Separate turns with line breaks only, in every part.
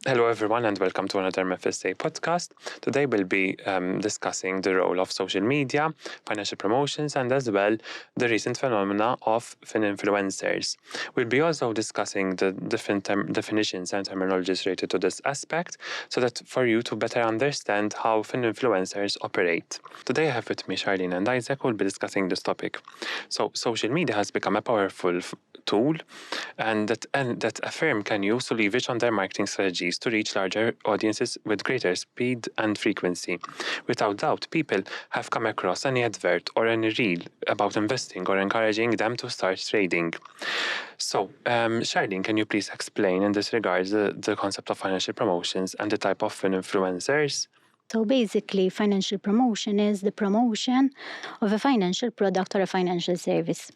Hello, everyone, and welcome to another MFSA podcast. Today, we'll be discussing the role of social media, financial promotions, and as well the recent phenomena of Finfluencers. We'll be also discussing the different definitions and terminologies related to this aspect so that for you to better understand how Finfluencers operate. Today, I have with me Charlene and Isaac who will be discussing this topic. So, social media has become a powerful tool and that a firm can use to leverage on their marketing strategies to reach larger audiences with greater speed and frequency. Without doubt, people have come across any advert or any reel about investing or encouraging them to start trading. So, Charlene, can you please explain in this regard the concept of financial promotions and the type of influencers?
So basically, financial promotion is the promotion of a financial product or a financial service.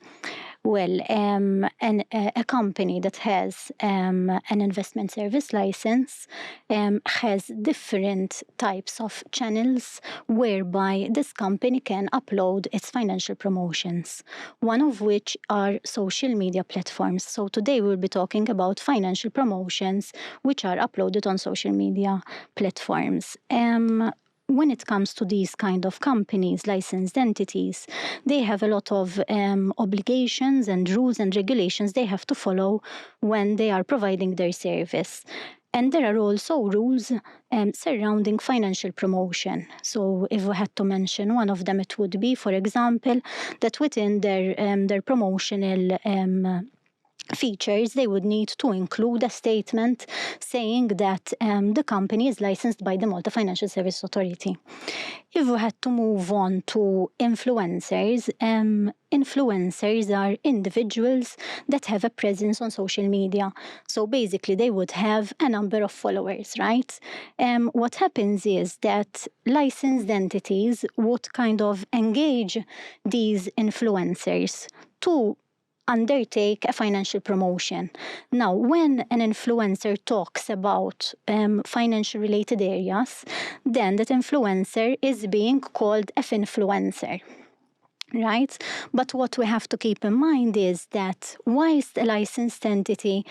Well, a company that has an investment service license has different types of channels whereby this company can upload its financial promotions, one of which are social media platforms. So today we'll be talking about financial promotions which are uploaded on social media platforms. When it comes to these kind of companies, licensed entities, they have a lot of obligations and rules and regulations they have to follow when they are providing their service. And there are also rules surrounding financial promotion. So if we had to mention one of them, it would be, for example, that within their promotional features, they would need to include a statement saying that the company is licensed by the Malta Financial Services Authority. If we had to move on to influencers, influencers are individuals that have a presence on social media. So basically, they would have a number of followers, right? What happens is that licensed entities would kind of engage these influencers to undertake a financial promotion. Now, when an influencer talks about financial related areas, then that influencer is being called a finfluencer. Right? But what we have to keep in mind is that whilst a licensed entity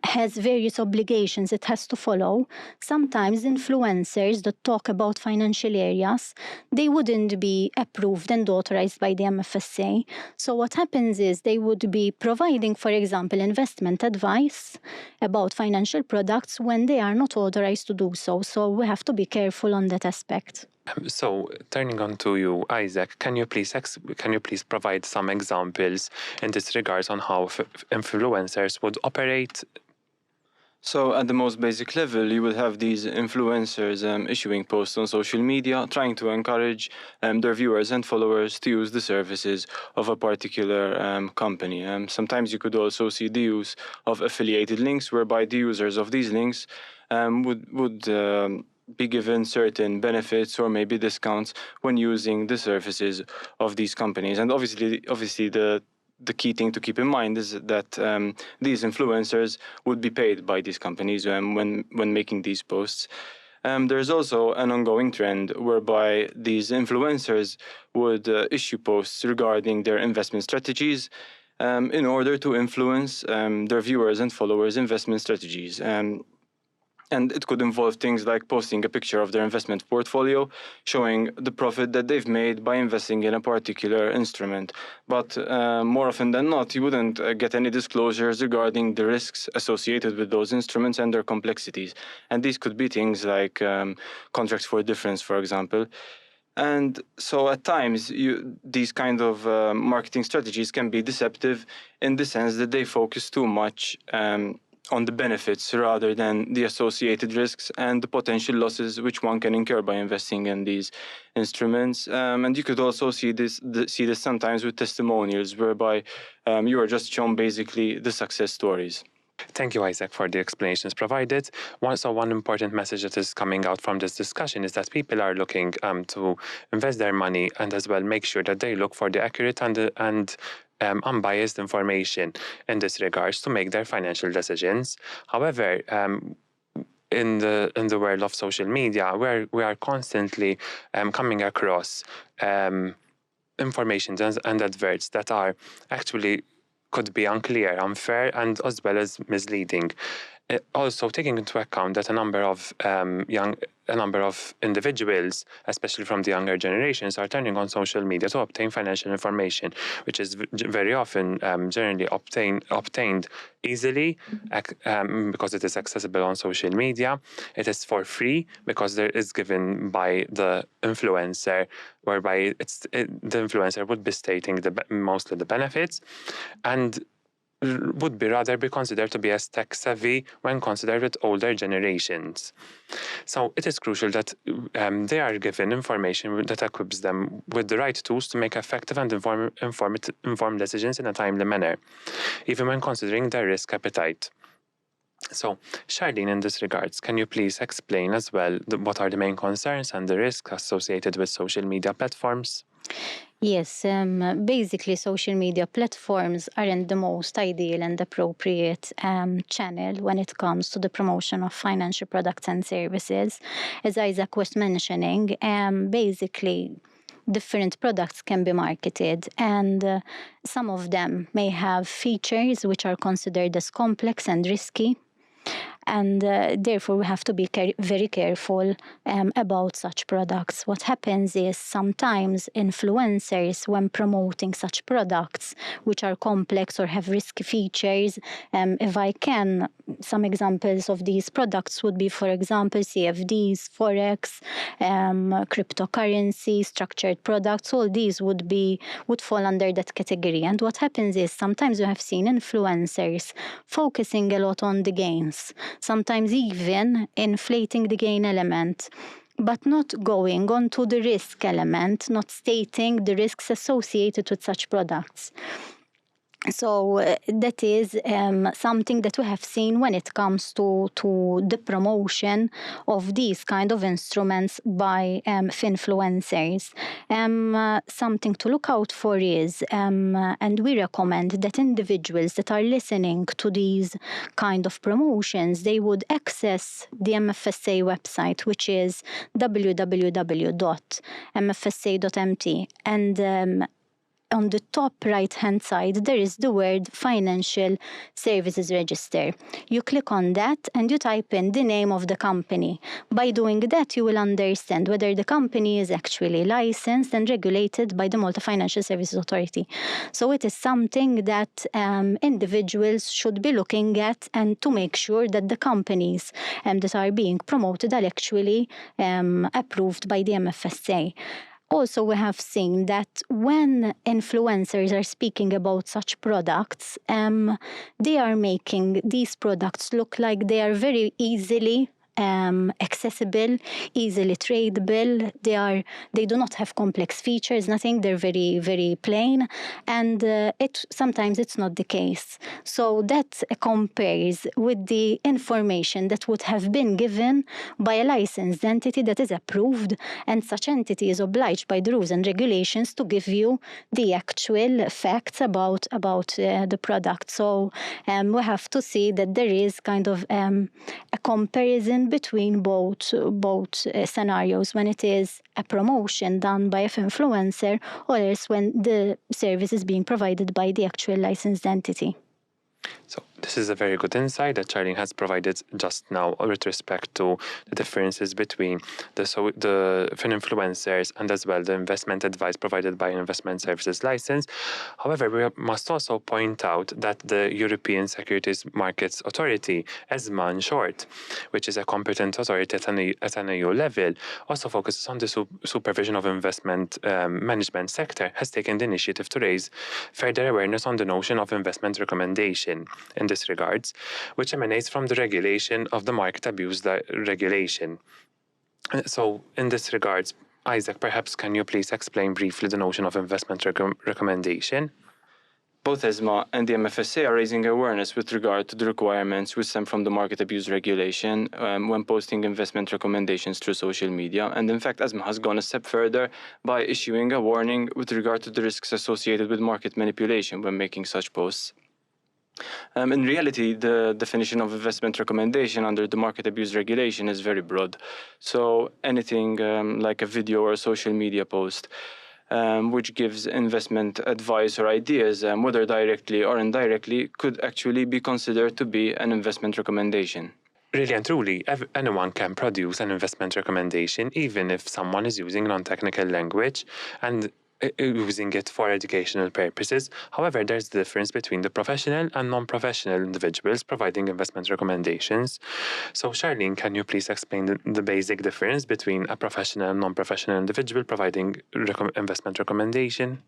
has various obligations it has to follow, sometimes influencers that talk about financial areas, they wouldn't be approved and authorized by the MFSA. So what happens is they would be providing, for example, investment advice about financial products when they are not authorized to do so. So we have to be careful on that aspect.
So, turning on to you, Isaac, can you please provide some examples in this regards on how influencers would operate?
So at the most basic level, you will have these influencers issuing posts on social media, trying to encourage their viewers and followers to use the services of a particular company. Sometimes you could also see the use of affiliated links, whereby the users of these links would be given certain benefits or maybe discounts when using the services of these companies. And obviously the key thing to keep in mind is that these influencers would be paid by these companies when making these posts. There's also an ongoing trend whereby these influencers would issue posts regarding their investment strategies in order to influence their viewers and followers' investment strategies. And it could involve things like posting a picture of their investment portfolio, showing the profit that they've made by investing in a particular instrument. But more often than not, you wouldn't get any disclosures regarding the risks associated with those instruments and their complexities. And these could be things like contracts for difference, for example. And so at times, these kind of marketing strategies can be deceptive in the sense that they focus too much on the benefits rather than the associated risks and the potential losses which one can incur by investing in these instruments. And you could also see this sometimes with testimonials, whereby you are just shown basically the success stories.
Thank you, Isaac, for the explanations provided. One important message that is coming out from this discussion is that people are looking to invest their money and as well make sure that they look for the accurate and unbiased information in this regards to make their financial decisions. However, in the world of social media, where we are constantly coming across information and adverts that are actually could be unclear, unfair, and as well as misleading. Also taking into account that a number of individuals, especially from the younger generations, are turning on social media to obtain financial information, which is very often generally obtained easily because it is accessible on social media. It is for free because it is given by the influencer, whereby the influencer would be stating mostly the benefits, and would be rather be considered to be as tech savvy when considered with older generations. So it is crucial that they are given information that equips them with the right tools to make effective and informed decisions in a timely manner, even when considering their risk appetite. So, Charlene, in this regards, can you please explain as well what are the main concerns and the risks associated with social media platforms?
Yes, basically, social media platforms aren't the most ideal and appropriate channel when it comes to the promotion of financial products and services. As Isaac was mentioning, basically, different products can be marketed, and some of them may have features which are considered as complex and risky. And therefore, we have to be very careful about such products. What happens is sometimes influencers, when promoting such products, which are complex or have risky features, if I can, some examples of these products would be, for example, CFDs, Forex, cryptocurrency, structured products. All these would fall under that category. And what happens is sometimes you have seen influencers focusing a lot on the gains, sometimes even inflating the gain element, but not going on to the risk element, not stating the risks associated with such products. So that is something that we have seen when it comes to the promotion of these kind of instruments by Finfluencers. Something to look out for is, and we recommend that individuals that are listening to these kind of promotions, they would access the MFSA website, which is www.mfsa.mt, and on the top right-hand side, there is the word Financial Services Register. You click on that and you type in the name of the company. By doing that, you will understand whether the company is actually licensed and regulated by the Malta Financial Services Authority. So it is something that individuals should be looking at, and to make sure that the companies that are being promoted are actually approved by the MFSA. Also, we have seen that when influencers are speaking about such products, they are making these products look like they are very easily accessible, easily tradable. They do not have complex features, nothing. They're very, very plain, and sometimes it's not the case. So that compares with the information that would have been given by a licensed entity that is approved, and such entity is obliged by the rules and regulations to give you the actual facts about the product. So we have to see that there is kind of a comparison between both scenarios, when it is a promotion done by an influencer, or else when the service is being provided by the actual licensed entity.
So this is a very good insight that Charlene has provided just now with respect to the differences between the Finfluencers and as well the investment advice provided by an investment services license. However, we must also point out that the European Securities Markets Authority, ESMA in short, which is a competent authority at an EU level, also focuses on the supervision of investment management sector, has taken the initiative to raise further awareness on the notion of investment recommendation in this regards, which emanates from the regulation of the market abuse regulation. So in this regards, Isaac, perhaps can you please explain briefly the notion of investment recommendation?
Both ESMA and the MFSA are raising awareness with regard to the requirements which stem from the market abuse regulation when posting investment recommendations through social media. And in fact, ESMA has gone a step further by issuing a warning with regard to the risks associated with market manipulation when making such posts. In reality, the definition of investment recommendation under the market abuse regulation is very broad. So anything like a video or a social media post which gives investment advice or ideas, whether directly or indirectly, could actually be considered to be an investment recommendation.
Really and truly, anyone can produce an investment recommendation, even if someone is using non-technical language and using it for educational purposes. However, there's the difference between the professional and non-professional individuals providing investment recommendations. So, Charlene, can you please explain the basic difference between a professional and non-professional individual providing investment recommendation?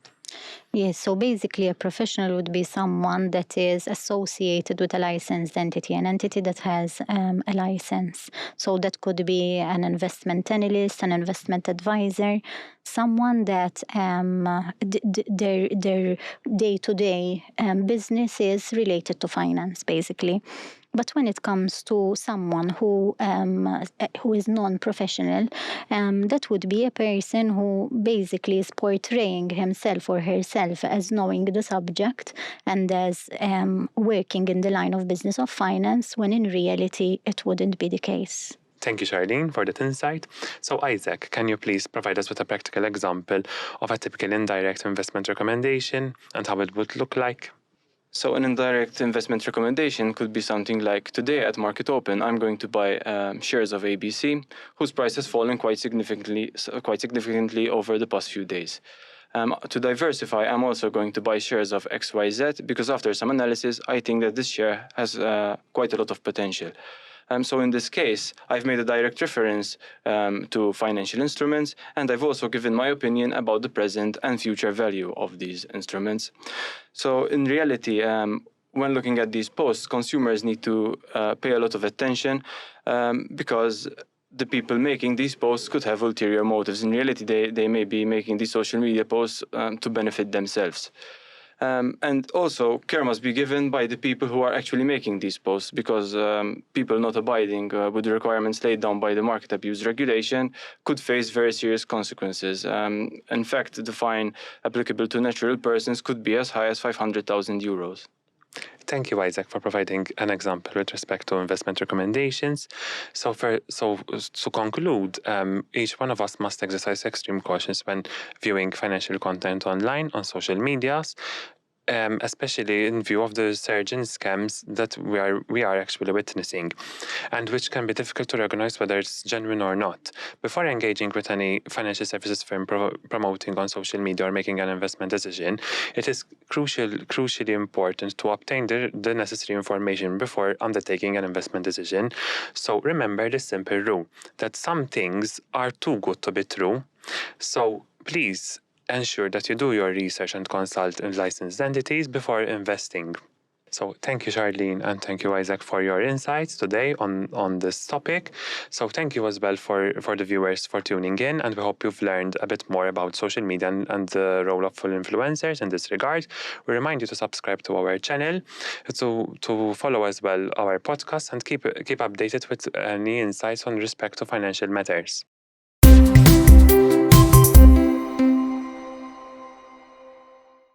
Yes, so basically a professional would be someone that is associated with a licensed entity, an entity that has a license. So that could be an investment analyst, an investment advisor, someone that their day-to-day business is related to finance, basically. But when it comes to someone who is non-professional, that would be a person who basically is portraying himself or herself as knowing the subject and as working in the line of business of finance, when in reality it wouldn't be the case.
Thank you, Charlene, for that insight. So, Isaac, can you please provide us with a practical example of a typical indirect investment recommendation and how it would look like?
So an indirect investment recommendation could be something like, today at market open, I'm going to buy shares of ABC, whose price has fallen quite significantly over the past few days. To diversify, I'm also going to buy shares of XYZ because after some analysis, I think that this share has quite a lot of potential. So in this case, I've made a direct reference to financial instruments, and I've also given my opinion about the present and future value of these instruments. So in reality, when looking at these posts, consumers need to pay a lot of attention because the people making these posts could have ulterior motives. In reality, they may be making these social media posts to benefit themselves. And also, care must be given by the people who are actually making these posts, because people not abiding with the requirements laid down by the market abuse regulation could face very serious consequences. In fact, the fine applicable to natural persons could be as high as 500,000 euros.
Thank you, Isaac, for providing an example with respect to investment recommendations. So to conclude, each one of us must exercise extreme caution when viewing financial content online on social medias, especially in view of the surge in scams that we are actually witnessing, and which can be difficult to recognize whether it's genuine or not. Before engaging with any financial services firm promoting on social media or making an investment decision, it is crucially important to obtain the necessary information before undertaking an investment decision. So remember this simple rule, that some things are too good to be true. So please ensure that you do your research and consult licensed entities before investing. So thank you, Charlene, and thank you, Isaac, for your insights today on this topic. So thank you as well for the viewers for tuning in, and we hope you've learned a bit more about social media and the role of full influencers in this regard. We remind you to subscribe to our channel, to follow as well our podcast, and keep updated with any insights on respect to financial matters.